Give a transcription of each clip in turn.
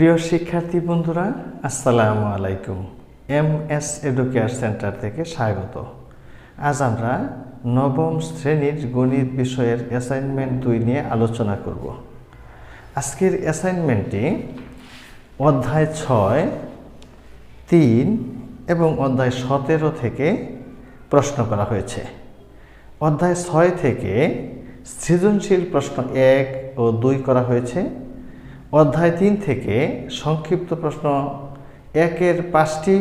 প্রিয় শিক্ষার্থী বন্ধুরা, আসসালামু আলাইকুম। এমএস এডুকেয়ার সেন্টার থেকে স্বাগত। আজ আমরা নবম শ্রেণীর গণিত বিষয়ের অ্যাসাইনমেন্ট 2 নিয়ে আলোচনা করব। আজকের অ্যাসাইনমেন্টটি অধ্যায় 6, 3 এবং অধ্যায় 17 থেকে প্রশ্ন করা হয়েছে। অধ্যায় 6 থেকে সৃজনশীল প্রশ্ন 1 ও 2 করা হয়েছে। অধ্যায় 3 থেকে সংক্ষিপ্ত প্রশ্ন 1-এর 5টি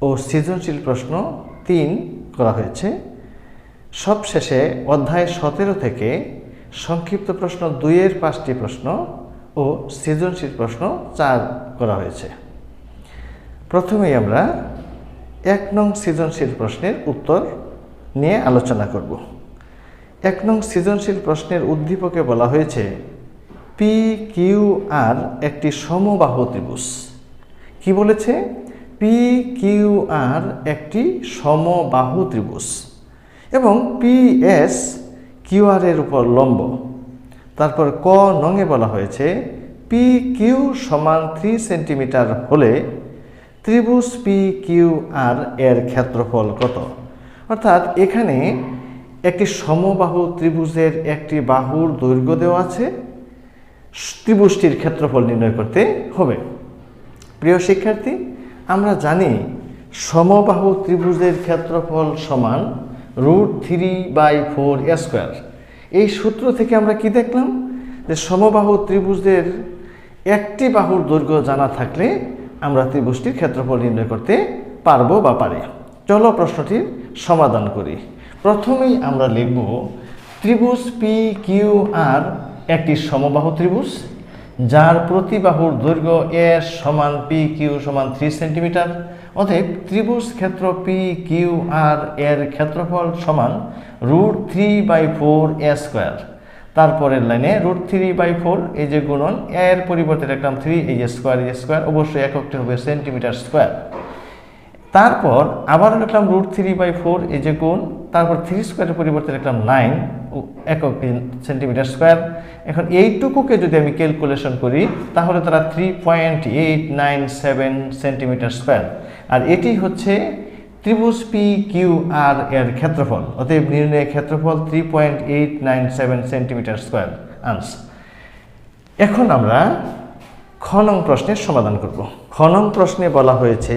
ও সৃজনশীল প্রশ্ন 3 করা হয়েছে। সবশেষে অধ্যায় 17 থেকে সংক্ষিপ্ত প্রশ্ন 2-এর 5টি প্রশ্ন ও সৃজনশীল প্রশ্ন 4 করা হয়েছে। প্রথমেই আমরা 1 নং সৃজনশীল প্রশ্নের উত্তর নিয়ে আলোচনা করব। 1 নং সৃজনশীল প্রশ্নের উদ্দীপকে বলা হয়েছে PQR একটি সমবাহু ত্রিভুজ। কি বলেছে? PQR একটি সমবাহু ত্রিভুজ এবং PS QR এর উপর লম্ব। তারপর ক নঙে বলা হয়েছে PQ সমান 3 সেন্টিমিটার হলে ত্রিভুজ PQR এর ক্ষেত্রফল কত? অর্থাৎ এখানে একটি সমবাহু ত্রিভুজের একটি বাহুর দৈর্ঘ্য দেওয়া আছে, ত্রিভুজটির ক্ষেত্রফল নির্ণয় করতে হবে। প্রিয় শিক্ষার্থী, আমরা জানি সমবাহু ত্রিভুজের ক্ষেত্রফল সমান √3/4 এই সূত্র থেকে আমরা কি দেখলাম যে সমবাহু ত্রিভুজের একটি বাহুর দৈর্ঘ্য জানা থাকলে আমরা ত্রিভুজটির ক্ষেত্রফল নির্ণয় করতে পারবো বা পারি। চলো প্রশ্নটির সমাধান করি। প্রথমেই আমরা লিখব ত্রিভুজ PQR একটি সমবাহু ত্রিভুজ যার প্রতি বাহুর দৈর্ঘ্য S সমান PQ সমান 3 সেন্টিমিটার। অতএব ত্রিভুজ ক্ষেত্র PQR এর ক্ষেত্রফল সমান √3/4 তারপরের লাইনে √3/4 এই যে গুণন এর পরিবর্তে লিখলাম 3, এই যে স্কয়ার অবশ্যই এককটি হবে সেন্টিমিটার স্কয়ার। তারপর আবার লিখলাম √3/4 এই যে গুণ, তারপর 3 স্কয়ারের পরিবর্তে লিখলাম 9 একক সেন্টিমিটার স্কয়ার। এখন এইটুকুকে যদি আমি ক্যালকুলেশন করি তাহলে তারা 3.897 সেন্টিমিটার স্কয়ার, আর এটি হচ্ছে ত্রিভুজ PQR এর ক্ষেত্রফল। অতএব নির্ণয়ের ক্ষেত্রফল 3.897 সেন্টিমিটার স্কয়ার আনসার। এখন আমরা খ নং প্রশ্নের সমাধান করব। খ নং প্রশ্নে বলা হয়েছে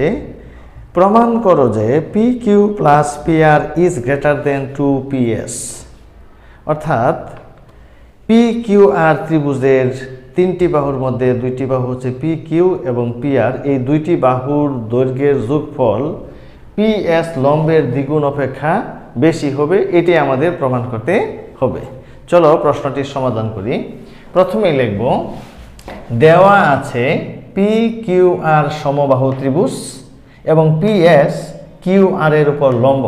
প্রমাণ করো যে PQ plus PR is greater than 2PS। অর্থাৎ PQR ত্রিভুজের 3টি বাহুর মধ্যে 2টি বাহু হচ্ছে PQ এবং PR, এই 2টি বাহুর দৈর্ঘ্যের যোগফল PS লম্বের দ্বিগুণ অপেক্ষা বেশি হবে, এটি আমাদের প্রমাণ করতে হবে। চলো প্রশ্নটির সমাধান করি। প্রথমেই লিখব দেওয়া আছে PQR সমবাহু ত্রিভুজ এবং PS QR এর উপর লম্ব।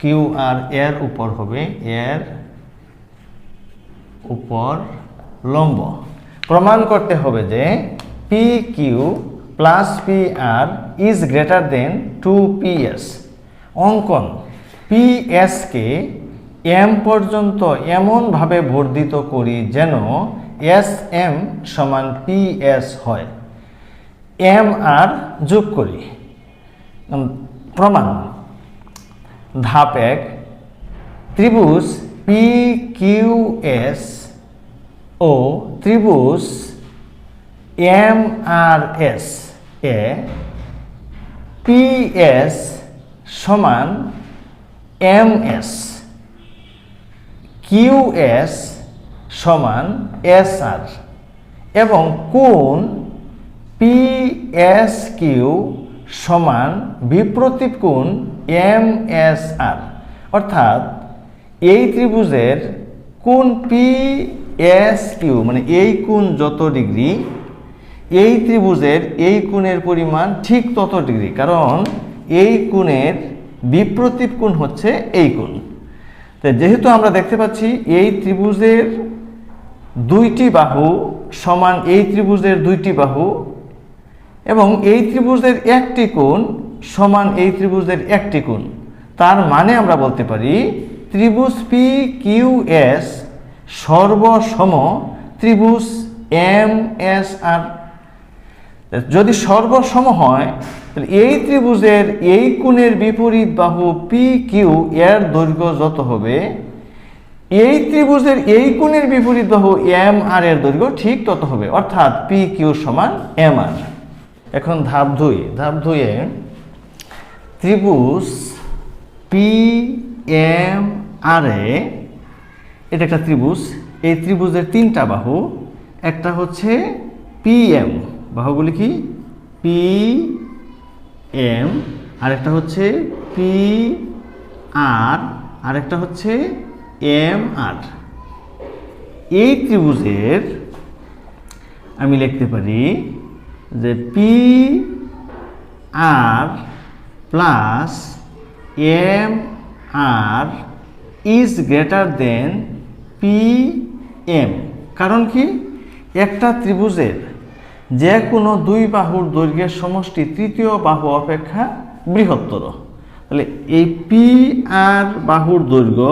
QR এর উপর হবে, এর উপর লম্ব। প্রমাণ করতে হবে যে PQ plus PR is greater than 2PS। অঙ্কন PS কে M পর্যন্ত এমনভাবে বর্ধিত করি যেন SM সমান PS হয়। MR যোগ করি। প্রমাণ ধাপ 1, ত্রিভুজ PQS ও ত্রিভুজ MRS এ PS সমান MS, QS সমান SR এবং কোণ PSQ সমান বিপরীত কোণ MSR। অর্থাৎ এই ত্রিভুজের কোণ PSQ মানে এই কোণ যত ডিগ্রি, এই ত্রিভুজের এই কোণের পরিমাণ ঠিক তত ডিগ্রি, কারণ এই কোণের বিপরীত কোণ হচ্ছে এই কোণ। তাই যেহেতু আমরা দেখতে পাচ্ছি এই ত্রিভুজের 2টি বাহু সমান এই ত্রিভুজের 2টি বাহু এবং এই ত্রিভুজের একটি কোণ সমান এই ত্রিভুজের একটি কোণ, তার মানে আমরা বলতে পারি ত্রিভুজ PQS সর্বসম ত্রিভুজ এম এস আর। যদি সর্বসম হয় তাহলে এই ত্রিভুজের এই কোণের বিপরীত বাহু পি কিউ এর দৈর্ঘ্য যত হবে, এই ত্রিভুজের এই কোণের বিপরীত বাহু এম আর এর দৈর্ঘ্য ঠিক তত হবে, অর্থাৎ পি কিউ সমান এম আর। এখন ধাপ 2 এ ত্রিভুজ পি এম আর এ, এটা একটা ত্রিভুজ। এই ত্রিভুজের 3টা বাহু, একটা হচ্ছে পি এম, বাহুগুলি কি পি এম, আরেকটা হচ্ছে পি আর, আরেকটা হচ্ছে এম আর। এই ত্রিভুজের আমি লিখতে পারি যে P R plus M R is greater than P M. কারণ কি, একটা ত্রিভুজের যে কোনো দুই বাহুর দৈর্ঘ্যের সমষ্টি তৃতীয় বাহু অপেক্ষা বৃহত্তর। তাহলে এই পি আর বাহুর দৈর্ঘ্য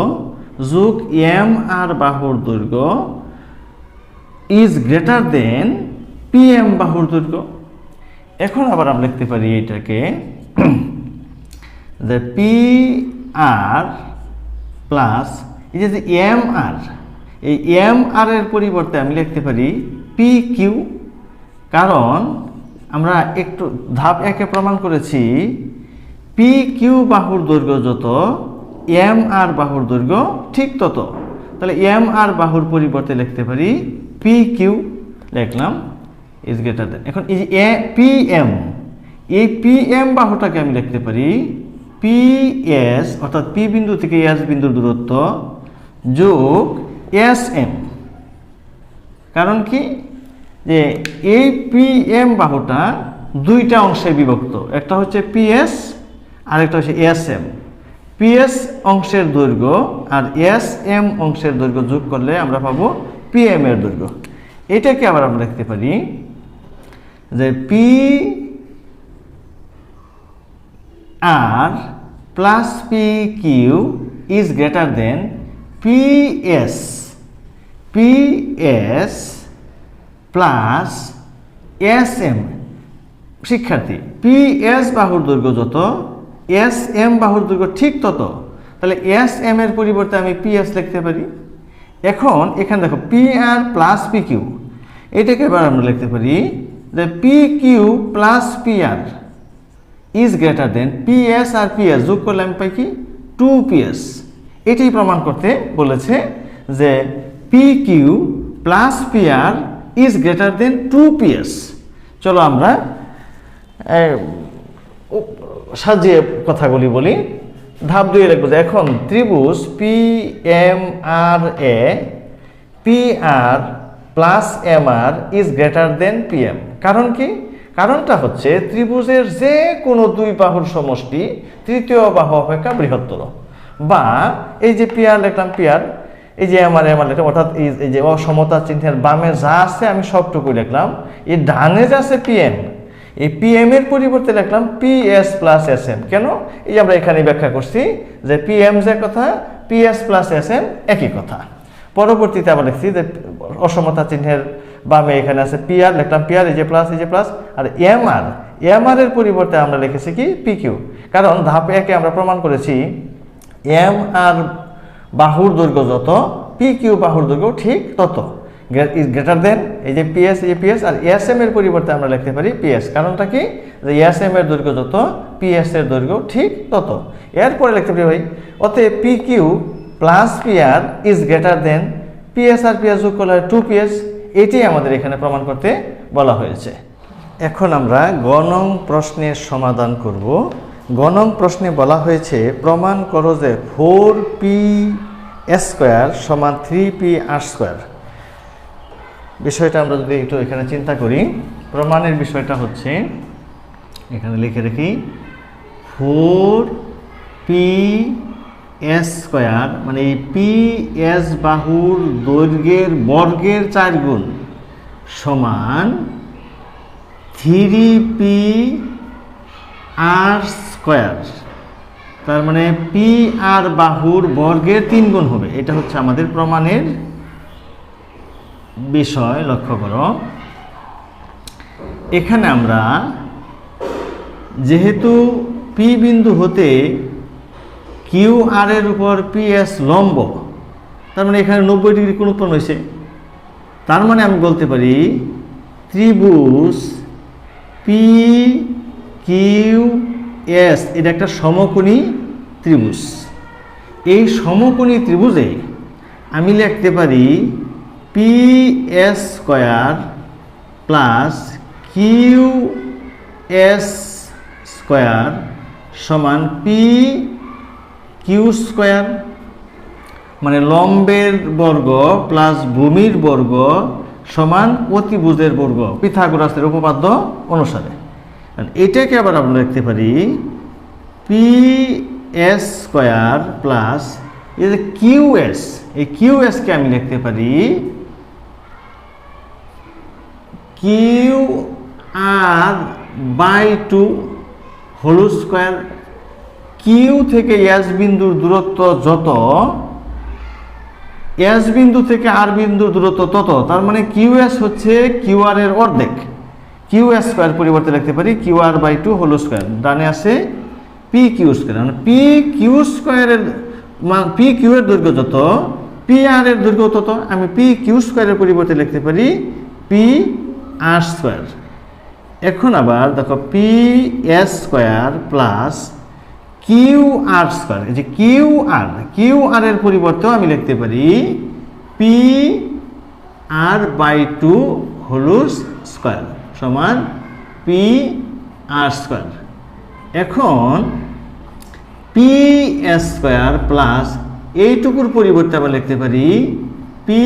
যোগ এম আর বাহুর দৈর্ঘ্য is greater than P M বাহুর দৈর্ঘ্য। এখন আবার আমরা লিখতে পারি এটাকে যে পি আর প্লাস এই যে এম আর, এই এম আর এর পরিবর্তে আমি লিখতে পারি পি কিউ। কারণ আমরা একটু ধাপ 1 প্রমাণ করেছি পি কিউ বাহুর দৈর্ঘ্য যত এম আর বাহুর দৈর্ঘ্য ঠিক তত। তাহলে এম আর বাহুর পরিবর্তে লিখতে পারি পি কিউ, লিখলাম ইজ গ্রেটার দেন। এখন এই যে পি এম, এই পি এম বাহুটাকে আমি লিখতে পারি পি এস, অর্থাৎ পি বিন্দু থেকে এস বিন্দুর দূরত্ব যোগ এস এম। কারণ কি, যে এই পি এম বাহুটা 2টা অংশে বিভক্ত, একটা হচ্ছে পিএস আর একটা হচ্ছে এস এম। পিএস অংশের দৈর্ঘ্য আর এস এম অংশের দৈর্ঘ্য যোগ করলে আমরা পাবো পি এম এর দৈর্ঘ্য। এটাকে আবার আমরা লিখতে পারি যে P R plus P Q is greater than P S plus S M. শিক্ষার্থী, পি এস বাহুর দৈর্ঘ্য যত এস এম বাহুর দৈর্ঘ্য ঠিক তত। তাহলে এস এম এর পরিবর্তে আমি পি এস লিখতে পারি। এখন এখানে দেখো P R plus P Q, এটাকে এবার আমরা লিখতে পারি যে P Q plus P R is greater than P S আর পি এস যোগ করলে আমি পাই কি 2PS। এটি প্রমাণ করতে বলেছে যে P Q plus P R is greater than 2PS। চলো আমরা সাজিয়ে কথাগুলি বলি। ধাপ 2 লিখবো যে এখন ত্রিভুজ পি এম আর এ P R plus M R is greater than P M. কারণ কি, কারণটা হচ্ছে ত্রিভুজের যে কোনো দুই বাহুর সমষ্টি তৃতীয় বাহু অপেক্ষা বৃহত্তর। বা এই যে পি আর লিখলাম পি আর, এই যে এম আর লিখলাম, অর্থাৎ এই যে অসমতা চিহ্নের বামে যা আছে আমি সবটুকু লিখলাম। এই ডানে যা আছে পি এম, এই পি এম এর পরিবর্তে লিখলাম P S plus S M. কেন, এই আমরা এখানে ব্যাখ্যা করছি যে পি এম যে কথা P S plus S M একই কথা। পরবর্তীতে আবার লিখছি যে অসমতা চিহ্নের বামে এখানে আছে পি আর, লিখলাম পি আর, এই যে প্লাস আর এম আর এর পরিবর্তে আমরা লিখেছি কি পি কিউ। কারণ ধাপ 1 আমরা প্রমাণ করেছি এম আর বাহুর দৈর্ঘ্য যত পি কিউ বাহুর দৈর্ঘ্য ঠিক তত। গ্রেটার দেন এই যে পিএস আর এস এম এর পরিবর্তে আমরা লিখতে পারি পিএস। কারণটা কি, যে এস এম এর দৈর্ঘ্য যত পিএস এর দৈর্ঘ্য ঠিক তত। এরপরে লিখতে পারি ভাই অতএব P Q plus P R is greater than PS আর পিএস যোগ করলে 2PS। এটি আমাদের এখানে প্রমাণ করতে বলা হয়েছে। এখন আমরা গ নং প্রশ্নের সমাধান করব। গ নং প্রশ্নে বলা হয়েছে প্রমাণ করো যে 4p² সমান 3pr²। বিষয়টা আমরা যদি একটু এখানে চিন্তা করি, প্রমাণের বিষয়টা হচ্ছে এখানে লিখে রাখি 4p² মানে এই PS বাহুর দৈর্ঘ্যের বর্গের 4 গুণ সমান 3pr²। তার মানে PR বাহুর বর্গের 3 গুণ হবে। এটা হচ্ছে আমাদের প্রমাণের বিষয় লক্ষ্য করো, এখানে আমরা যেহেতু পি বিন্দু হতে কিউ আর এর উপর পি এস লম্ব, তার মানে এখানে 90 ডিগ্রি কোণ উৎপন্ন হয়েছে। তার মানে আমি বলতে পারি ত্রিভুজ পি কিউ এস এটা একটা সমকোণী ত্রিভুজ। এই সমকোণী ত্রিভুজে আমি লিখতে পারি P S square plus Q S square সমান পি কিউ স্কোয়ার, মানে লম্বের বর্গ প্লাস ভূমির বর্গ সমান অতিভুজের বর্গ পিথাগোরাসের উপপাদ্য অনুসারে। এটাকে আবার আমরা লিখতে পারি পি এস স্কোয়ার প্লাস এই যে কিউ এস, এই কিউ এসকে আমি লিখতে পারি Q R by 2 whole square. Q থেকে এস বিন্দুর দূরত্ব যত, এস বিন্দু থেকে আর বিন্দুর দূরত্ব তত, তার মানে কিউ এস হচ্ছে কিউ আর এর অর্ধেক। কিউ এস স্কোয়ার পরিবর্তে লিখতে পারি Q R by 2 whole square. ডানে আছে পি কিউ স্কোয়ার, মানে পি কিউ স্কোয়ারের পি কিউ এর দৈর্ঘ্য যত, পি আর এর দৈর্ঘ্য তত। আমি পি কিউ স্কোয়ারের পরিবর্তে লিখতে পারি পি আর স্কোয়ার। এখন আবার দেখো P S square plus Q R square, এই যে কিউ আর এর পরিবর্তেও আমি লিখতে পারি P R by 2 whole square সমান পি আর স্কোয়ার। এখন পি এস স্কোয়ার প্লাস এইটুকুর পরিবর্তে আবার লিখতে পারি পি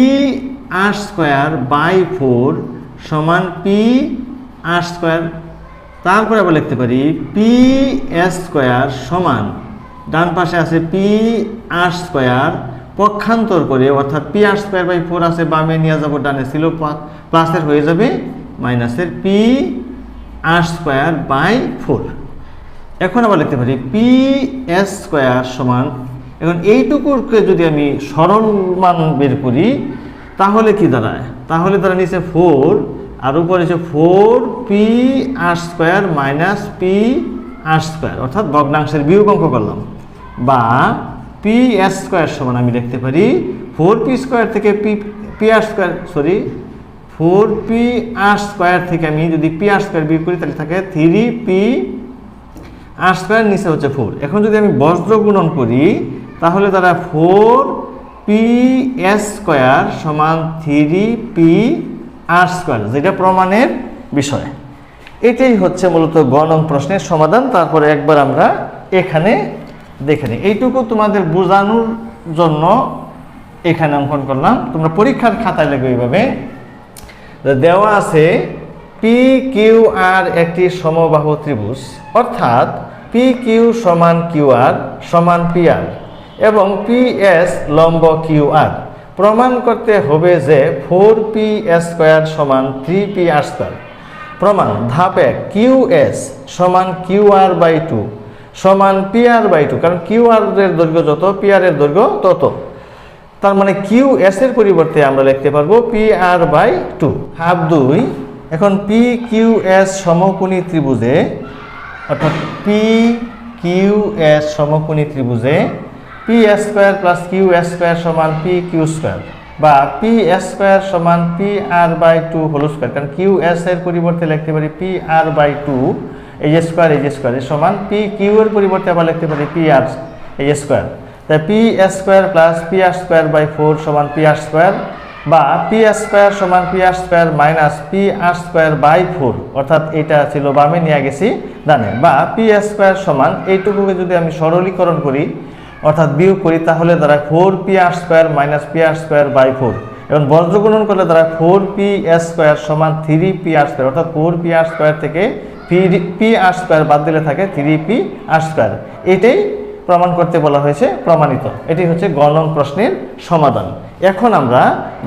আর স্কোয়ার বাই 4 সমান পি আর স্কোয়ার। তারপরে আবার লিখতে পারি পি এস স্কোয়ার সমান, ডান পাশে আছে পি আর স্কোয়ার, পক্ষান্তর করে অর্থাৎ পি আর স্কোয়ার বাই 4 আছে, বামে নিয়ে যাবো, ডানে ছিল প্লাসের হয়ে যাবে মাইনাসের পি আর স্কোয়ার বাই 4। এখন আবার লিখতে পারি পি এস স্কোয়ার সমান, এখন এইটুকুকে যদি আমি সরল মান বের করি তাহলে কি দাঁড়ায়, তাহলে দাঁড়ায় নিচে 4 আর উপরে হচ্ছে 4 P R square minus P R square, অর্থাৎ ভগ্নাংশের বিয়োগ অঙ্ক করলাম। বা পি এস স্কোয়ার সমান আমি লিখতে পারি 4 পি স্কোয়ার থেকে P R square, sorry 4 P R square থেকে আমি যদি পি আর স্কোয়ার বিয়োগ করি তাহলে থাকে 3 পি আর স্কোয়ার, নিচে হচ্ছে 4। এখন যদি আমি বজ্র গুণন করি তাহলে তারা 4 পি এস স্কোয়ার সমান 3 পি আর স্কোয়ার, যেটা প্রমাণের বিষয়। এটাই হচ্ছে মূলত গ নং প্রশ্নের সমাধান। তারপরে একবার আমরা এখানে দেখে নিই, এইটুকু তোমাদের বোঝানোর জন্য এখানে অঙ্কন করলাম। তোমরা পরীক্ষার খাতায় লিখবে এইভাবে, দেওয়া আছে পি কিউ আর একটি সমবাহু ত্রিভুজ, অর্থাৎ পি কিউ সমান কিউ আর সমান পি আর এবং পি এস লম্ব কিউ আর। প্রমাণ করতে হবে যে 4 পি এস স্কোয়ার সমান 3 পি আর স্কোয়ার। প্রমাণ ধাপ 1, কিউ এস সমান কিউ আর বাই 2 সমান পি আর বাই 2, কারণ কিউ আর এর দৈর্ঘ্য যত পি আর এর দৈর্ঘ্য তত, তার মানে কিউ এস এর পরিবর্তে আমরা লিখতে পারবো পি আর বাই 2। ধাপ 2, এখন পি কিউ এস সমকোণী ত্রিভুজে, অর্থাৎ পি কিউ এস সমকোণী ত্রিভুজে P S square plus Q S square সমান পি কিউ স্কোয়ার, বা পি এস স্কোয়ার সমান P R by 2 whole square, কারণ কিউ এস এর পরিবর্তে লিখতে পারি পি আর বাই 2 এই যে স্কোয়ার সমান পি কিউ এর পরিবর্তে আবার লিখতে পারি পি আর এই যে স্কোয়ার। তাই P S square plus P R square by 4 সমান পি আর স্কোয়ার, বা পি এস স্কোয়ার সমান P R square minus P R square by 4, অর্থাৎ এটা ছিল বামে নিয়ে গেছি ডানে, বা পি এস স্কোয়ার সমান এইটুকুকে যদি আমি সরলীকরণ করি অর্থাৎ বিয়োগ করি তাহলে দাঁড়ায় 4 P R square minus P R square by 4, এবং বজ্র গুণন করলে দাঁড়ায় 4 পি এস স্কোয়ার সমান 3 পি আর স্কোয়ার, অর্থাৎ 4 পি আর স্কোয়ার থেকে পি আর স্কোয়ার বাদ দিলে থাকে 3 পি আর স্কোয়ার। এটাই প্রমাণ করতে বলা হয়েছে, প্রমাণিত। এটি হচ্ছে গ নং প্রশ্নের সমাধান। এখন আমরা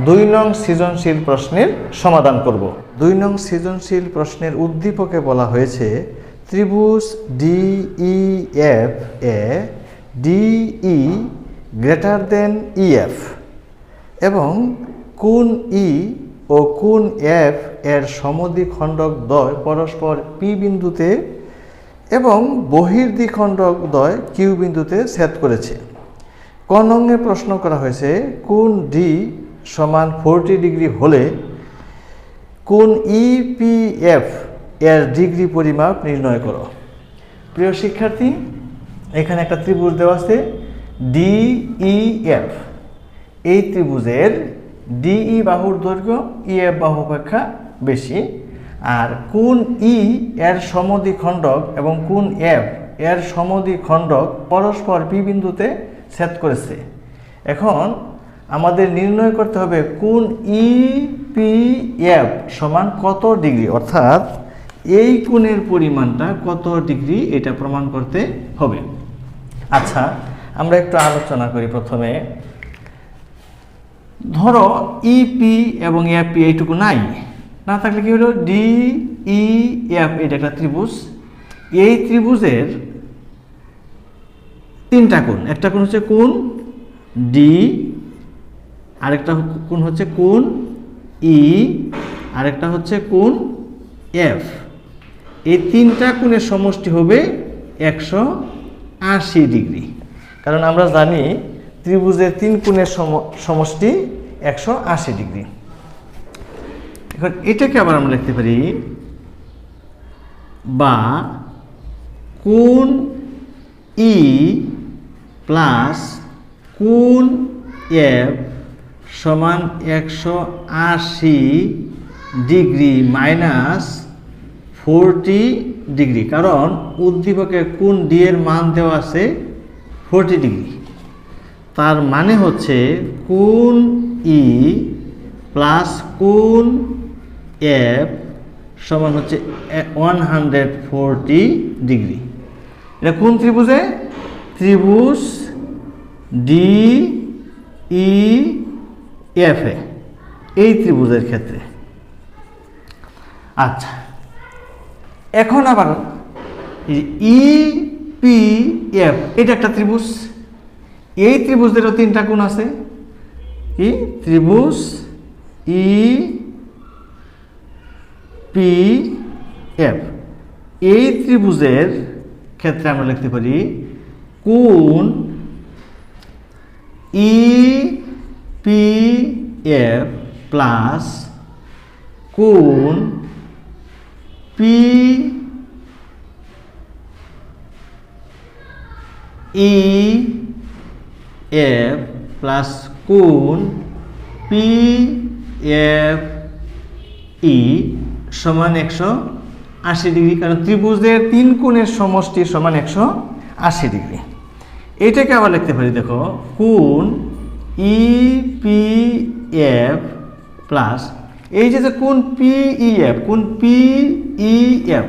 2 নং সৃজনশীল প্রশ্নের সমাধান করব। 2 নং সৃজনশীল প্রশ্নের উদ্দীপকে বলা হয়েছে ত্রিভুজ DEF এ DE গ্রেটার দেন EF এবং কোণ E ও কোণ এফ এর সমদ্বিখণ্ডক দ্বয় পরস্পর পি বিন্দুতে এবং বহির্দ্বিখণ্ডক দ্বয় কিউ বিন্দুতে ছেদ করেছে। ক নংয়ে প্রশ্ন করা হয়েছে কোণ ডি সমান 40 ডিগ্রি হলে কোণ ইপিএফ এর ডিগ্রি পরিমাপ নির্ণয় করো। প্রিয় শিক্ষার্থী, এখানে একটা ত্রিভুজ দেওয়া আছে ডিইএফ। এই ত্রিভুজের ডিই বাহুর দৈর্ঘ্য ইএফ বাহু অপেক্ষা বেশি, আর কোণ ই এর সমদ্বিখণ্ডক এবং কোণ এফ এর সমদ্বিখণ্ডক পরস্পর পি বিন্দুতে ছেদ করেছে। এখন আমাদের নির্ণয় করতে হবে কোণ ইপিএফ সমান কত ডিগ্রি, অর্থাৎ এই কোণের পরিমাণটা কত ডিগ্রি এটা প্রমাণ করতে হবে। আচ্ছা, আমরা একটু আলোচনা করি। প্রথমে ধরো ইপি এবং এফপি এইটুকু নাই, না থাকলে কি হলো ডিইএফ, এটা একটা ত্রিভুজ। এই ত্রিভুজের তিনটা কোণ, একটা কোণ হচ্ছে কোণ ডি, আরেকটা কোণ হচ্ছে কোণ ই, আরেকটা হচ্ছে কোণ এফ। এই তিনটা কোণের সমষ্টি হবে 180 ডিগ্রি, কারণ আমরা জানি ত্রিভুজের তিন কোণের সমষ্টি 180 ডিগ্রি। এখন এটাকে আবার আমরা লিখতে পারি বা কোণ ই প্লাস কোণ এফ সমান 180 ডিগ্রি মাইনাস 40 ডিগ্রি, কারণ উদ্দীপকের কোণ ডি এর মান দেওয়া আছে 40 ডিগ্রি। তার মানে হচ্ছে কোণ ই প্লাস কোণ এফ সমান হচ্ছে 140 ডিগ্রি। এটা কোন ত্রিভুজে? ত্রিভুজ ডি ই এফ এ, এই ত্রিভুজের ক্ষেত্রে। আচ্ছা, এখন আবার ই পি এফ, এটা একটা ত্রিভুজ। এই ত্রিভুজেরও তিনটা কোণ আছে, কি ত্রিভুজ ই পি এফ। এই ত্রিভুজের ক্ষেত্রে আমরা লিখতে পারি কোণ ই পি এফ প্লাস কোণ পি ই এফ প্লাস কোণ পি এফ ই সমান 180 ডিগ্রি, কারণ ত্রিভুজের তিন কোণের সমষ্টি সমান 180 ডিগ্রি। এটাকে আবার লিখতে পারি, দেখো কোণ ই পি এফ প্লাস এই যে কোণ পি ই এফ, কোণ পি ই এফ,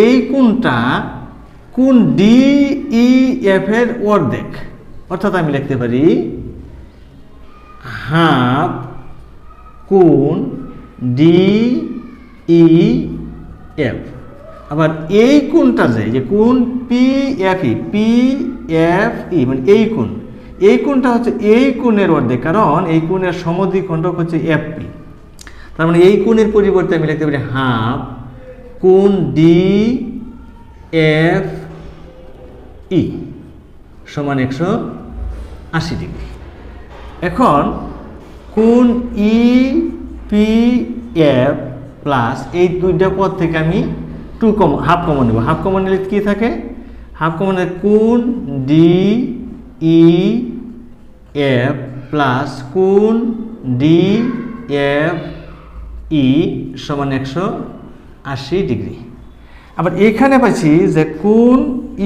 এই কোণটা কোণ ডি ই এফ এর অর্ধেক, অর্থাৎ আমি লিখতে পারি হাফ কোণ ডি ই এফ। আবার এই কোণটা যে কোণ P F E, P F E মানে এই কোণটা হচ্ছে এই কোণের অর্ধেক, কারণ এই কোণের সমদ্বিখণ্ডক হচ্ছে এফ পি। তার মানে এই কোণের পরিবর্তে আমি লিখতে পারি হাফ কোণ ডি এফ ই সমান 180 ডিগ্রি। এখন কোণ ই পি এফ প্লাস এই দুইটা পদ থেকে আমি হাফ কমন নেব। হাফ কমন নিলে কি থাকে? হাফ কমন নিলে কোণ ডি ই এফ প্লাস কোণ ডি এফ ই সমান 180 ডিগ্রি। আবার এখানে পাচ্ছি যে কোণ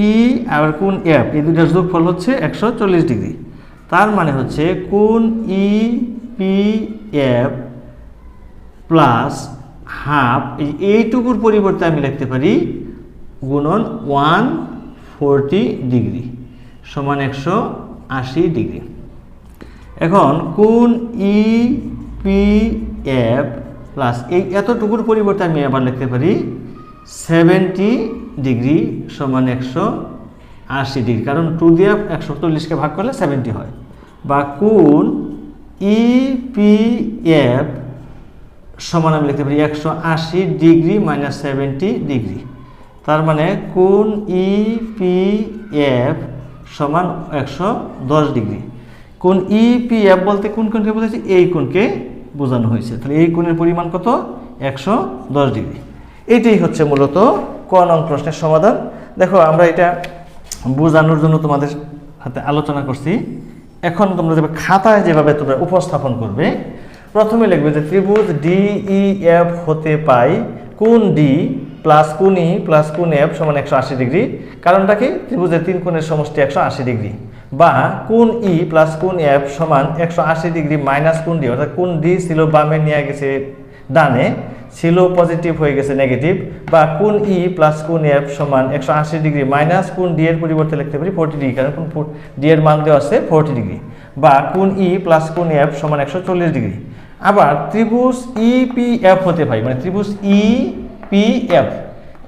ই আর কোণ এফ, এই দুইটার যোগফল হচ্ছে 140 ডিগ্রি। তার মানে হচ্ছে কোণ E P F plus half, এইটুকুর পরিবর্তে আমি লিখতে পারি গুণন 140 ডিগ্রি সমান 180 ডিগ্রি। এখন কোণ ই পি এফ প্লাস এই এতটুকুর পরিবর্তে আমি আবার লিখতে পারি 70 ডিগ্রি সমান 180 ডিগ্রি, কারণ 2 দিয়ে 140কে ভাগ করলে 70 হয়। বা কোণ ই পি এফ সমান আমি লিখতে পারি 180 ডিগ্রি মাইনাস 70 ডিগ্রি। তার মানে কোণ ইপিএফ সমান 110 ডিগ্রি। কোণ ইপিএফ বলতে কোন কোণকে বোঝাচ্ছে? এই কোণকে বোঝানো হয়েছে। তাহলে এই কোণের পরিমাণ কত? 110 ডিগ্রি। এটাই হচ্ছে মূলত ক নং প্রশ্নের সমাধান। দেখো আমরা এটা বোঝানোর জন্য তোমাদের হাতে আলোচনা করছি। এখন তোমরা খাতায় যেভাবে তোমরা উপস্থাপন করবে, প্রথমে লিখবে যে ত্রিভুজ ডিইএফ হতে পাই কোণ ডি প্লাস কোণ ই প্লাস কোণ এফ সমান 180 ডিগ্রি। কারণটা কি? ত্রিভুজের তিন কোণের সমষ্টি 180 ডিগ্রি। বা কোণ ই প্লাস কোণ এফ সমান 180 ডিগ্রি মাইনাস কোণ ডি, অর্থাৎ কোণ ডি ছিল বামে নিয়ে গেছে ডানে, ছিল পজিটিভ হয়ে গেছে নেগেটিভ। বা কোণ ই প্লাস কোণ এফ সমান 180 ডিগ্রি মাইনাস কোণ ডি এর পরিবর্তে লিখতে পারি 40 ডিগ্রি, কারণ কোণ ডি এর মান দেওয়া আছে 40 ডিগ্রি। বা কোণ ই প্লাস কোণ এফ সমান 140 ডিগ্রি। আবার ত্রিভুজ ইপিএফ হতে পাই, মানে ত্রিভুজ ইপিএফ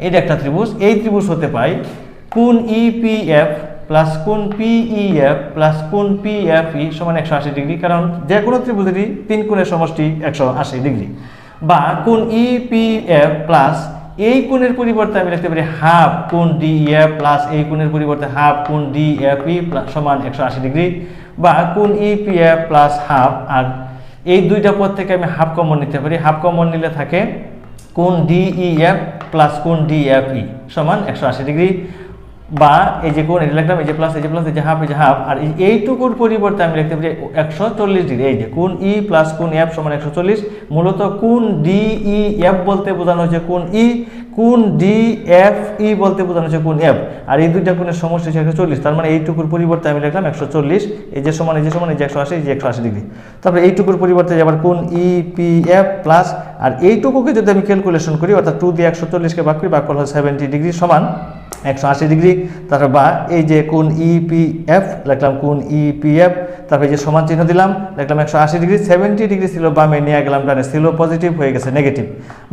এটা একটা ত্রিভুজ, এই ত্রিভুজ হতে পাই কোণ ইপিএফ প্লাস কোণ পিইএফ প্লাস কোণ পিএফই সমান 180 ডিগ্রি, কারণ যে কোনো ত্রিভুজেরই তিন কোণের সমষ্টি 180 ডিগ্রি। বা কোণ ইপিএফ প্লাস এই কোণের পরিবর্তে আমি লিখতে পারি হাফ কোণ ডিএফ প্লাস এই কোণের পরিবর্তে হাফ কোণ ডিএফই সমান 180 ডিগ্রি। বা কোণ ইপিএফ প্লাস হাফ, আর এই দুইটা পদ থেকে আমি হাফ কমন নিতে পারি, হাফ কমন নিলে থাকে কোণ ডিইএফ প্লাস কোণ ডিএফই সমান 180 ডিগ্রি। বা এই যে কোণ এটা লিখলাম, এই যে প্লাস এই যে প্লাস এই যে হাফ, আর এইটুকুর পরিবর্তে আমি লিখতে পারি 140 ডিগ্রি। এই যে কোণ ই প্লাস কোণ এফ সমান 140। মূলত কোণ ডিইএফ বলতে বোঝানো হচ্ছে কোণ ই, কোণ ডিএফই বলতে বোঝানো হচ্ছে কোণ এফ, আর এই দুইটা কোণের সমষ্টি হচ্ছে 140। তার মানে এইটুকুর পরিবর্তে আমি লিখলাম 140, এই যে সমান এই যে সমান এই যে 180, এই যে 180 ডিগ্রি। তারপরে এইটুকুর পরিবর্তে আবার কোণ ইপিএফ প্লাস, আর এইটুকুকে যদি আমি ক্যালকুলেশন করি অর্থাৎ 2 দিয়ে 140কে ভাগ করি, ভাগফল হয় 70 ডিগ্রি সমান 180 ডিগ্রি। তারপর বা এই যে কোণ ইপিএফ লিখলাম কোণ ইপিএফ, তারপরে যে সমান চিহ্ন দিলাম লিখলাম 180 ডিগ্রি, 70 ডিগ্রি ছিল বামে নিয়ে গেলাম ডানে, ছিল পজিটিভ হয়ে গেছে নেগেটিভ।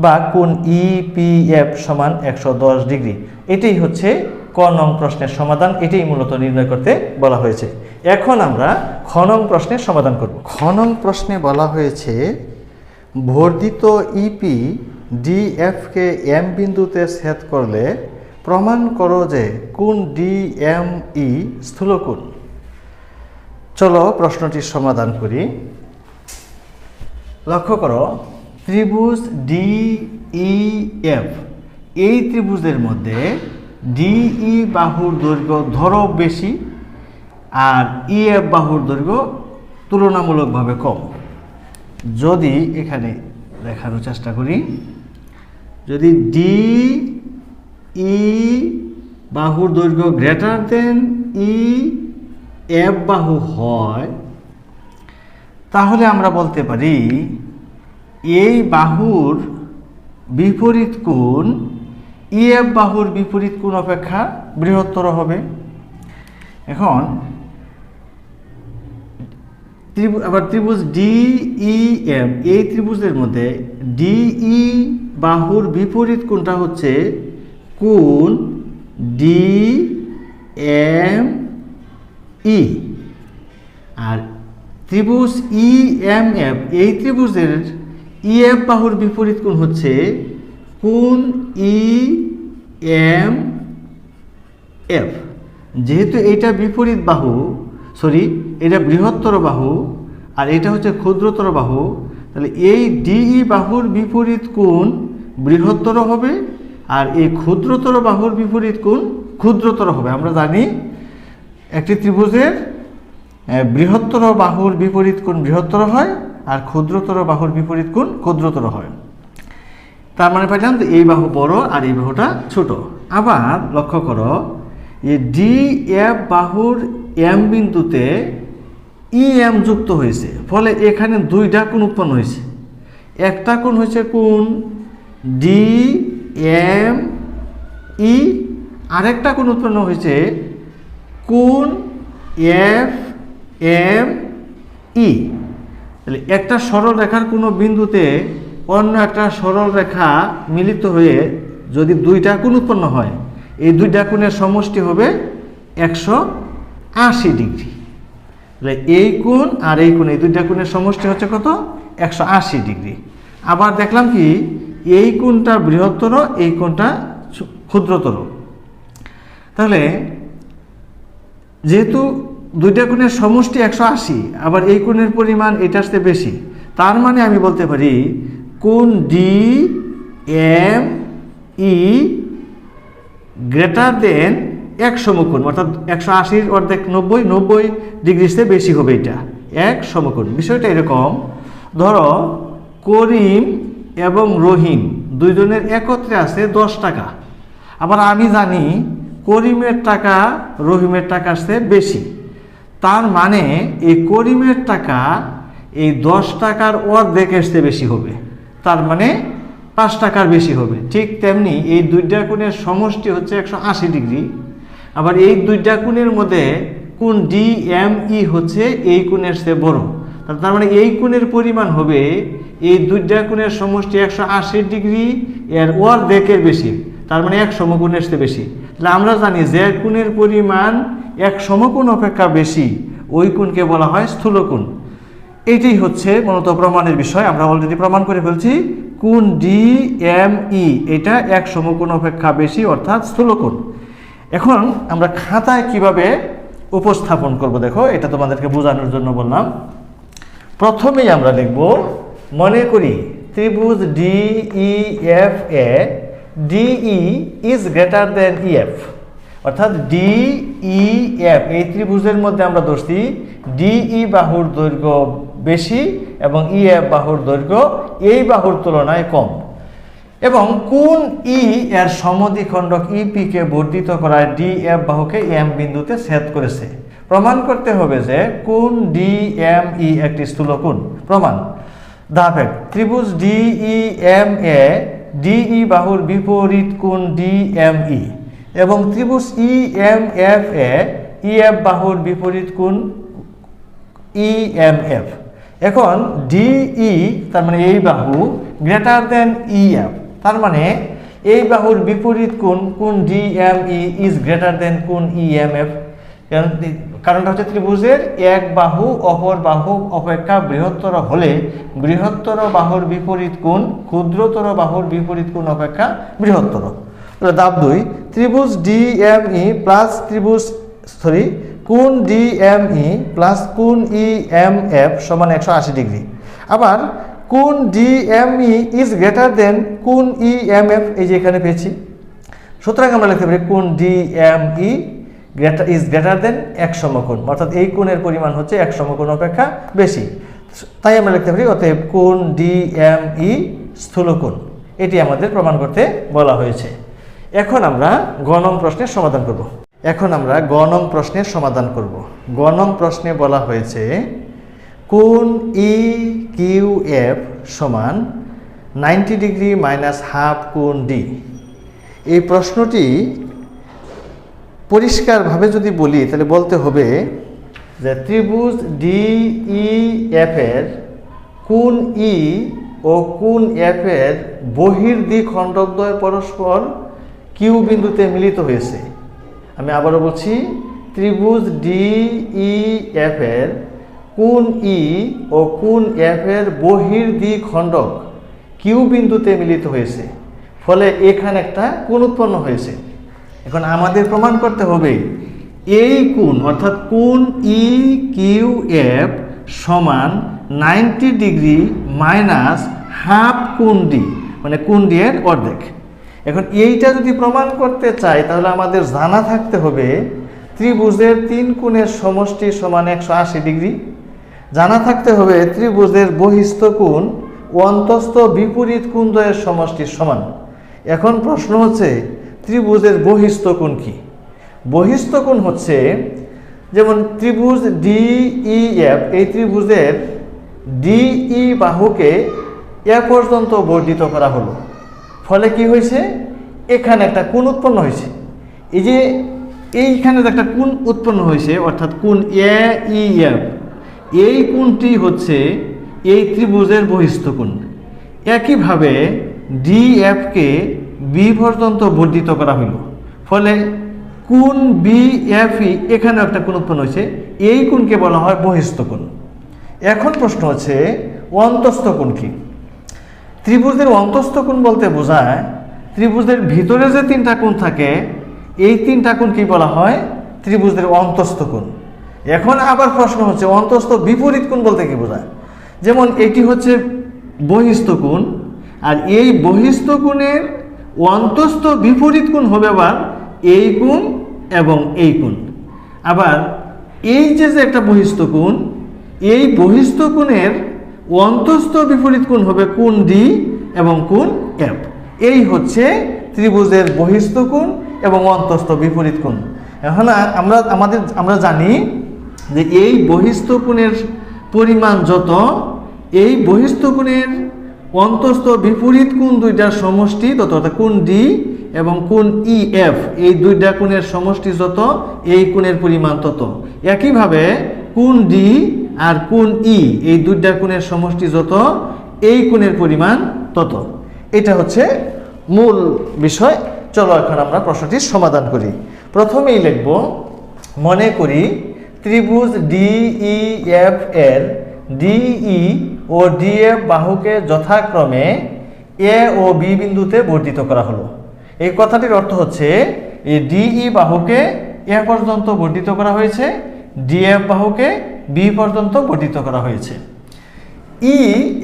বা কোণ ইপিএফ সমান 110 ডিগ্রি। এটাই হচ্ছে ক নং প্রশ্নের সমাধান, এটাই মূলত নির্ণয় করতে বলা হয়েছে। এখন আমরা খ নং প্রশ্নের সমাধান করব। খ নং প্রশ্নে বলা হয়েছে বর্ধিত ইপি ডিএফকে এম বিন্দুতে ছেদ করলে প্রমাণ করো যে কোণ ডিএমই স্থূলকোণ। চলো প্রশ্নটির সমাধান করি। লক্ষ্য করো ত্রিভুজ ডিইএফ, এই ত্রিভুজের মধ্যে ডিই বাহুর দৈর্ঘ্য ধরো বেশি আর ইএফ বাহুর দৈর্ঘ্য তুলনামূলকভাবে কম। যদি এখানে দেখানোর চেষ্টা করি, যদি ডি ই বাহুর দৈর্ঘ্য গ্রেটার দেন ই এফ বাহু হয়, তাহলে আমরা বলতে পারি এই বাহুর বিপরীত কোণ ইএফ বাহুর বিপরীত কোণ অপেক্ষা বৃহত্তর হবে। এখন আবার ত্রিভুজ ডিইএফ, এই ত্রিভুজের মধ্যে ডিই বাহুর বিপরীত কোণটা হচ্ছে কোণ ডিএমই, আর ত্রিভুজ ইএমএফ, এই ত্রিভুজের ইএফ বাহুর বিপরীত কোণ হচ্ছে কোণ ইএমএফ। যেহেতু এটা বিপরীত বাহু, এটা বৃহত্তর বাহু আর এটা হচ্ছে ক্ষুদ্রতর বাহু, তাহলে এই ডিই বাহুর বিপরীত কোণ বৃহত্তর হবে আর এই ক্ষুদ্রতর বাহুর বিপরীত কোণ ক্ষুদ্রতর হবে। আমরা জানি একটি ত্রিভুজের বৃহত্তর বাহুর বিপরীত কোণ বৃহত্তর হয় আর ক্ষুদ্রতর বাহুর বিপরীত কোণ ক্ষুদ্রতর হয়। তার মানে পাইলাম যে এই বাহু বড় আর এই বাহুটা ছোট। আবার লক্ষ্য করো যে ডিএফ বাহুর এম বিন্দুতে ইএম যুক্ত হয়েছে, ফলে এখানে দুইটা কোণ উৎপন্ন হয়েছে। একটা কোণ হয়েছে কোণ ডিএমই, আরেকটা কোণ উৎপন্ন হয়েছে কোণ এফএমই। তাহলে একটা সরল রেখার কোনো বিন্দুতে অন্য একটা সরল রেখা মিলিত হয়ে যদি দুইটা কোণ উৎপন্ন হয়, এই দুইটা কোণের সমষ্টি হবে 180 ডিগ্রি। তাহলে এই কোণ আর এই কোণ, এই দুইটা কোণের সমষ্টি হচ্ছে কত? 180 ডিগ্রি। আবার দেখলাম কি এই কোণটা বৃহত্তর, এই কোণটা ক্ষুদ্রতর। তাহলে যেহেতু দুইটা কোণের সমষ্টি 180, আবার এই কোণের পরিমাণ এটার চেয়ে বেশি, তার মানে আমি বলতে পারি কোণ D M E greater than এক সমকোণ, অর্থাৎ 180 অর্ধেক 90 ডিগ্রির চেয়ে বেশি হবে, এটা এক সমকোণ। বিষয়টা এরকম, ধরো করিম এবং রহিম দুইজনের একত্রে আছে 10 টাকা। আবার আমি জানি করিমের টাকা রহিমের টাকার চেয়ে বেশি, তার মানে এই করিমের টাকা এই 10 টাকার অর্ধেকের চেয়ে বেশি হবে, তার মানে 5 টাকার বেশি হবে। ঠিক তেমনি এই দুইটা কোণের সমষ্টি হচ্ছে 180 ডিগ্রি। আবার এই দুইটা কোণের মধ্যে কোণ ডি এম ই হচ্ছে এই কোণের চেয়ে বড়, তার মানে এই কোণের পরিমাণ হবে এই দুইটা কোণের সমষ্টি 180 ডিগ্রি এর অর্ধেকের বেশি, তার মানে এক সমকোণের চেয়ে বেশি। তাহলে আমরা জানি যে কোণের পরিমাণ এক সমকোণ অপেক্ষা বেশি ওই কোণকে বলা হয় স্থূলকোণ। এইটাই হচ্ছে মূলত প্রমাণের বিষয়। আমরা অলরেডি প্রমাণ করে ফেলছি কোণ ডি এম ই এটা এক সমকোণ অপেক্ষা বেশি, অর্থাৎ স্থূলকোণ। এখন আমরা খাতায় কিভাবে উপস্থাপন করব দেখো, এটা তোমাদেরকে বোঝানোর জন্য বললাম। প্রথমেই আমরা লিখব, মনে করি ত্রিভুজ ডি ই এফ এ DE is greater than EF, অর্থাৎ ডি ই এফ এই ত্রিভুজের মধ্যে আমরা ধরছি ডিই বাহুর দৈর্ঘ্য বেশি এবং ইএফ বাহুর দৈর্ঘ্য এই বাহুর তুলনায় কম, এবং কোণ ই এর সমদ্বিখণ্ডক ইপি কে বর্ধিত করায় ডি এফ বাহুকে এম বিন্দুতে ছেদ করেছে। প্রমাণ করতে হবে যে কোণ ডি এম ই একটি স্থূলকোণ। প্রমাণ: ধাপ 1, ত্রিভুজ ডি ই এম এ ডিই বাহুর বিপরীত কোণ ডি এম ই এবং ত্রিভুজ ই এম এফ এ ইএফ বাহুর বিপরীত কোণ ই এম এফ। এখন ডিই তার মানে এই বাহু গ্রেটার দেন ইএফ, তার মানে এই বাহুর বিপরীত কোণ D M E is greater than কোণ ই এম এফ। কারণটা হচ্ছে ত্রিভুজের এক বাহু অপর বাহু অপেক্ষা বৃহত্তর হলে বৃহত্তর বাহুর বিপরীত কোণ ক্ষুদ্রতর বাহুর বিপরীত কোণ অপেক্ষা বৃহত্তর। ধাপ 2, ত্রিভুজ ডি এম ই প্লাস কোণ ডি এম ই প্লাস কোণ ই এম এফ সমান 180 ডিগ্রি। আবার কোণ D M E is greater than কোণ ই এম এফ, এই যে এখানে পেয়েছি। সুতরাং আমরা লিখতে পারি কোণ D M E is greater than এক সমকোণ, অর্থাৎ এই কোণের পরিমাণ হচ্ছে এক সমকোণ অপেক্ষা বেশি। তাই আমরা লিখতে পারি অতএব কোণ ডি এম ই স্থূলকোণ। এটি আমাদের প্রমাণ করতে বলা হয়েছে। এখন আমরা গ নং প্রশ্নের সমাধান করব। গ নং প্রশ্নে বলা হয়েছে কোণ ই কিউ এফ সমান 90 ডিগ্রি মাইনাস হাফ কোণ ডি। এই প্রশ্নটি পরিষ্কারভাবে যদি বলি তাহলে বলতে হবে যে ত্রিভুজ ডিইএফ এর কোণ ই ও কোণ এফ এর বহির্দ্বিখণ্ডকদ্বয় পরস্পর কিউ বিন্দুতে মিলিত হয়েছে। আমি আবারও বলছি, ত্রিভুজ ডিইএফ এর কোণ ই ও কোণ এফ এর বহির্দ্বিখণ্ডক কিউ বিন্দুতে মিলিত হয়েছে, ফলে এখানে একটা কোণ উৎপন্ন হয়েছে। এখন আমাদের প্রমাণ করতে হবে এই কোণ অর্থাৎ কোণ ই কিউ এফ সমান 90 ডিগ্রি মাইনাস হাফ কোণ ডি, মানে কোণ ডি এর অর্ধেক। এখন এইটা যদি প্রমাণ করতে চাই তাহলে আমাদের জানা থাকতে হবে ত্রিভুজের 3 কোণের সমষ্টি সমান 180 ডিগ্রি, জানা থাকতে হবে ত্রিভুজের বহিস্থ কোণ ও অন্তস্থ বিপরীত কোণদ্বয়ের সমষ্টির সমান। এখন প্রশ্ন হচ্ছে ত্রিভুজের বহিস্থ কোণ কি? বহিস্থ কোণ হচ্ছে যেমন ত্রিভুজ ডিইএফ, এই ত্রিভুজের ডিই বাহুকে এ পর্যন্ত বর্ধিত করা হলো, ফলে কি হয়েছে এখানে একটা কোণ উৎপন্ন হয়েছে। এই যে এইখানে একটা কোণ উৎপন্ন হয়েছে অর্থাৎ কোণ এইএফ, এই কোণটি হচ্ছে এই ত্রিভুজের বহিস্থ কোণ। একইভাবে ডিএফকে বি পর্যন্ত বর্ধিত করা হইল, ফলে কোণ বিএফই এখানে একটা কোণ উৎপন্ন হয়েছে, এই কোণকে বলা হয় বহিস্থ কোণ। এখন প্রশ্ন হচ্ছে অন্তস্থ কোণ কি? ত্রিভুজের অন্তস্থ কোণ বলতে বোঝায় ত্রিভুজের ভিতরে যে তিনটা কোণ থাকে এই তিনটা কোণ কি বলা হয়? ত্রিভুজের অন্তস্থ কোণ। এখন আবার প্রশ্ন হচ্ছে অন্তস্থ বিপরীত কোণ বলতে কি বোঝায়? যেমন এটি হচ্ছে বহিস্থ কোণ, আর এই বহিস্থ কোণের অন্তস্থ বিপরীত কোণ হবে আবার এই কোণ এবং এই কোণ। আবার এই যে একটা বহিস্থ কোণ, এই বহিস্থ কোণের অন্তস্থ বিপরীত কোণ হবে কোণ ডি এবং কোণ এফ। এই হচ্ছে ত্রিভুজের বহিস্থ কোণ এবং অন্তস্থ বিপরীত কোণ। এখন আমরা জানি যে এই বহিস্থ কোণের পরিমাণ যত, এই বহিস্থ কোণের অন্তস্থ বিপরীত কোণ দুইটার সমষ্টি তত, অর্থাৎ কোণ ডি এবং কোণ ই এফ, এই দুইটা কোণের সমষ্টি যত এই কোণের পরিমাণ তত। একইভাবে কোণ ডি আর কোণ ই, এই দুইটা কোণের সমষ্টি যত এই কোণের পরিমাণ তত। এটা হচ্ছে মূল বিষয়। চলো এখন আমরা প্রশ্নটির সমাধান করি। প্রথমেই লিখব, মনে করি ত্রিভুজ ডিইএফ এর ডিই ও ডিএফ বাহুকে যথাক্রমে এ ও বি বিন্দুতে বর্ধিত করা হলো। এই কথাটির অর্থ হচ্ছে এই ডিই বাহুকে এ পর্যন্ত বর্ধিত করা হয়েছে, ডিএফ বাহুকে বি পর্যন্ত বর্ধিত করা হয়েছে। ই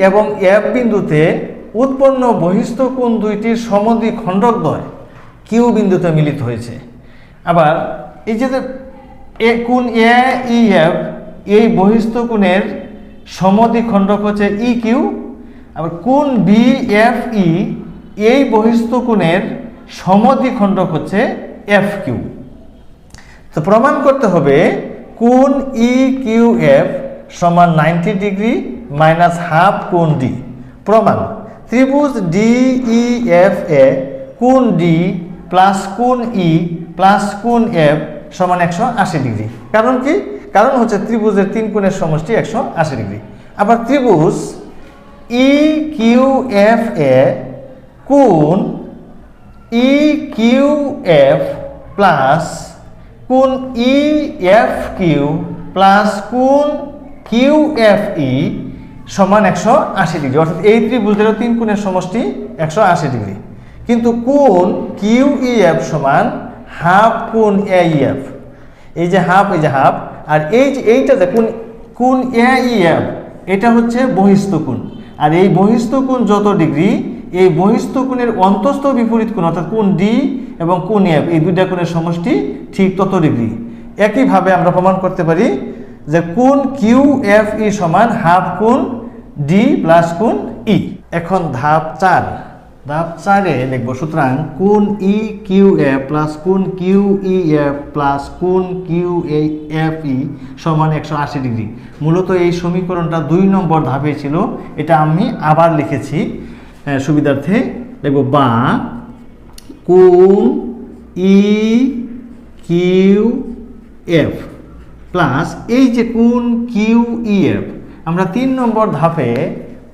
এবং এফ বিন্দুতে উৎপন্ন বহিস্থ কোণ দুইটির সমদ্বি খণ্ডকদ্বয় কিউ বিন্দুতে মিলিত হয়েছে। আবার এই যে কোণ এ ই এফ, এই বহিস্থ কোণের সমদ্বি খণ্ডক হচ্ছে ই কিউ। আবার কোণ বি এফ ই, এই বহিস্থ কোণের সমদ্বি খণ্ডক হচ্ছে এফ কিউ। তো প্রমাণ করতে হবে কোণ ই কিউ এফ সমান 90 ডিগ্রি মাইনাস হাফ কোণ ডি। প্রমাণ, ত্রিভুজ ডিইএফ এ কোণ ডি প্লাস কোণ ই প্লাস কোণ এফ সমান 180 ডিগ্রি। কারণ কি? কারণ হচ্ছে ত্রিভুজের তিন কোণের সমষ্টি 180 ডিগ্রি। আবার ত্রিভুজ ই কিউ এফ এ কোণ ই কিউ এফ প্লাস কোণ ই এফ কিউ প্লাস কোণ কিউ এফ ই সমান 180 ডিগ্রি। অর্থাৎ এই ত্রিভুজেরও তিন কোণের সমষ্টি 180 ডিগ্রি। কিন্তু কোণ কিউ ই এফ সমান হাফ কোণ এ ই এফ। এই যে হাফ, এই যে হাফ, আর এইটা যে কোণ এ ই এফ, এটা হচ্ছে বহিস্থ কোণ। আর এই বহিস্থ কোণ যত ডিগ্রি, এই বহিস্থ কোণের অন্তস্থ বিপরীত কোণ অর্থাৎ কোণ ডি এবং কোণ এফ, এই দুইটা কোণের সমষ্টি ঠিক তত ডিগ্রি। একইভাবে আমরা প্রমাণ করতে পারি যে কোণ কিউ এফ ই সমান হাফ কোণ ডি প্লাস কোণ ই। এখন ধাপ 4, ধাপ 4-এ লিখব, সুতরাং কোণ ই কিউ এফ প্লাস কোণ কিউ ই এফ প্লাস কোণ কিউ এফ ই সমান 180 ডিগ্রি। মূলত এই সমীকরণটা 2 নম্বর ধাপে ছিল, এটা আমি আবার লিখেছি সুবিধার্থে। লিখব বা কোণ ই কিউ এফ প্লাস এই যে কোণ কিউ ই এফ, আমরা 3 নম্বর ধাপে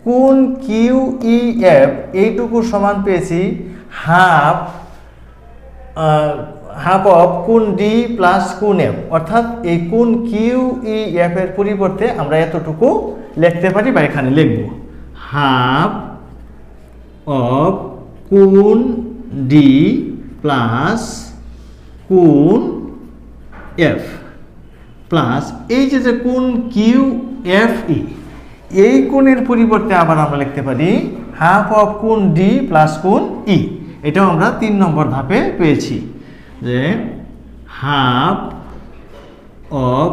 কোণ কিউ ই এফ এইটুকু সমান পেয়েছি হাফ অফ কোণ ডি প্লাস কোণ এফ। অর্থাৎ এই কোণ কিউ ই এফ এর পরিবর্তে আমরা এতটুকু লিখতে পারি বা এখানে লিখব হাফ অফ কোণ ডি প্লাস কোণ এফ প্লাস এই যে কোণ কিউ এফ ই, এই কোণের পরিবর্তে আবার আমরা লিখতে পারি হাফ অফ কোণ ডি প্লাস কোণ ই। এটাও আমরা 3 নম্বর ধাপে পেয়েছি যে হাফ অফ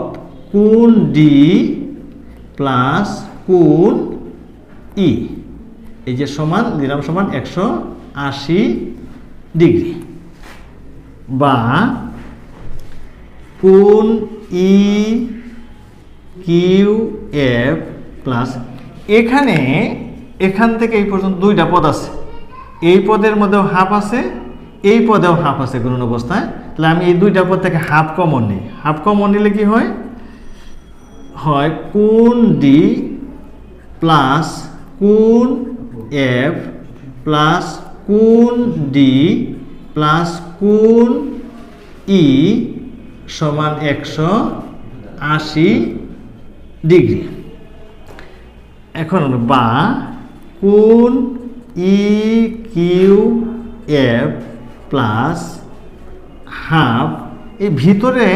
কোণ ডি প্লাস কোণ ই, এই যে সমান দিলাম সমান 180 ডিগ্রি, বা কোণ ই কিউ এফ প্লাস এখান থেকে এই পর্যন্ত 2টা পদ আছে, এই পদের মধ্যেও হাফ আছে, এই পদেও হাফ আছে গুণন অবস্থায়। তাহলে আমি এই 2টা পদ থেকে হাফ কমন নিই। হাফ কমন নিলে কি হয়? কোণ ডি প্লাস কোণ এফ প্লাস কোণ ডি প্লাস কোণ ই সমান 180 ডিগ্রি। এখন বা কোণ E Q F plus half, এই ভিতরে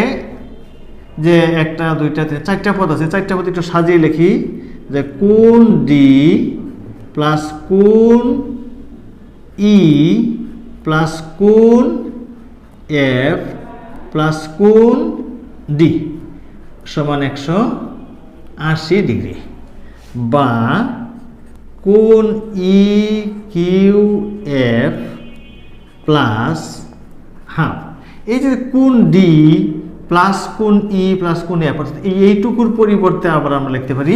যে একটা দুইটা চারটা পদ আছে, চারটা পদ একটু সাজিয়ে লিখি, যে কোণ ডি প্লাস কোণ ই প্লাস কোণ এফ প্লাস কোণ ডি সমান 180 ডিগ্রি, বা কোণ E Q F plus half. এই যে কোণ ডি প্লাস কোণ ই প্লাস কোণ এফ, এইটুকুর পরিবর্তে আবার আমরা লিখতে পারি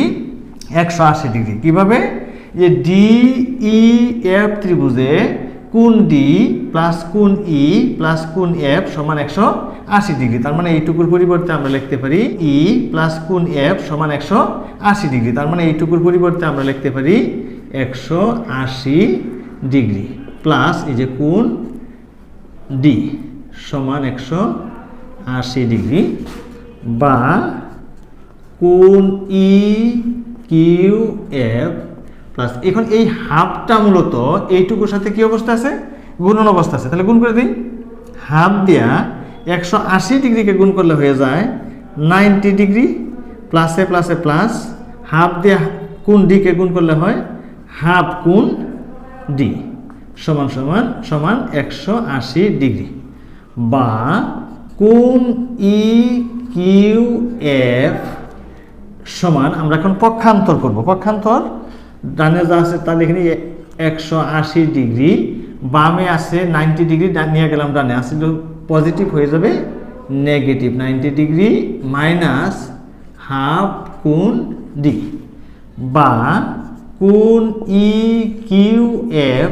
180 ডিগ্রি। কিভাবে? যে ডি ই এফ ত্রিভুজে কোণ ডি প্লাস কোণ ই প্লাস কোণ এফ সমান 180 ডিগ্রি। তার মানে এইটুকুর পরিবর্তে আমরা লিখতে পারি ই প্লাস কোণ এফ সমান 180 ডিগ্রি। তার মানে এইটুকুর পরিবর্তে আমরা লিখতে পারি 180 ডিগ্রি প্লাস এই যে কোণ ডি সমান 180 ডিগ্রি, বা কোণ ই কিউ এফ প্লাস, এখন এই হাফটা মূলত এইটুকুর সাথে কি অবস্থা আছে? গুণন অবস্থা আছে। তাহলে গুণ করে দিই, হাফ দিয়া 180 ডিগ্রিকে গুণ করলে হয়ে যায় 90 ডিগ্রি, প্লাসে প্লাসে প্লাস, হাফ দিয়া কোণ ডিকে গুণ করলে হয় হাফ কোণ ডি সমান সমান সমান 180 ডিগ্রি, বা কোণ ই কিউ এফ সমান, আমরা এখন পক্ষান্তর করব, পক্ষান্তর ডানে যা আছে তা লিখে নিই 180 ডিগ্রি, বামে আছে 90 ডিগ্রি নিয়ে গেলাম ডানে, আসলে পজিটিভ হয়ে যাবে নেগেটিভ 90 ডিগ্রি মাইনাস হাফ কোণ ডি, বা কোণ ই কিউ এফ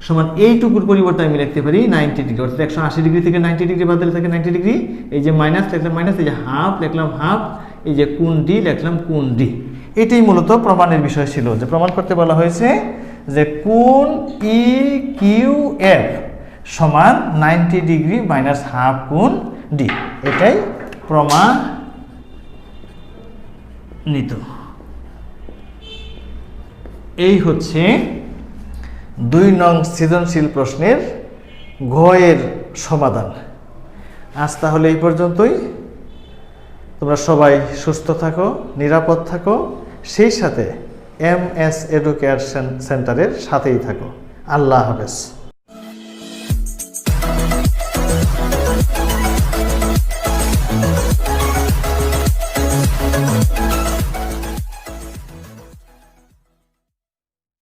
সমান এইটুকুর পরিবর্তে আমি লিখতে পারি 90 ডিগ্রি, অর্থাৎ 180 ডিগ্রি থেকে 90 ডিগ্রি বাদ দিলে থাকে 90 ডিগ্রি, এই যে মাইনাস লিখলাম মাইনাস, এই যে হাফ লিখলাম হাফ, এই যে কোণ ডি লিখলাম কোণ ডি। এটাই মূলত প্রমাণের বিষয় ছিল, যে প্রমাণ করতে বলা হয়েছে যে কোণ ই কিউ এফ সমান 90 ডিগ্রি মাইনাস হাফ কোণ ডি, এটাই প্রমাণিত। এই হচ্ছে 2 নং সৃজনশীল প্রশ্নের ঘ এর সমাধান। আজ তাহলে এই পর্যন্তই। তোমরা সবাই সুস্থ থাকো, নিরাপদ থাকো, সেই সাথে MS এডুকেয়ার সেন্টারের সাথেই থাকো। আল্লাহ হাফেজ।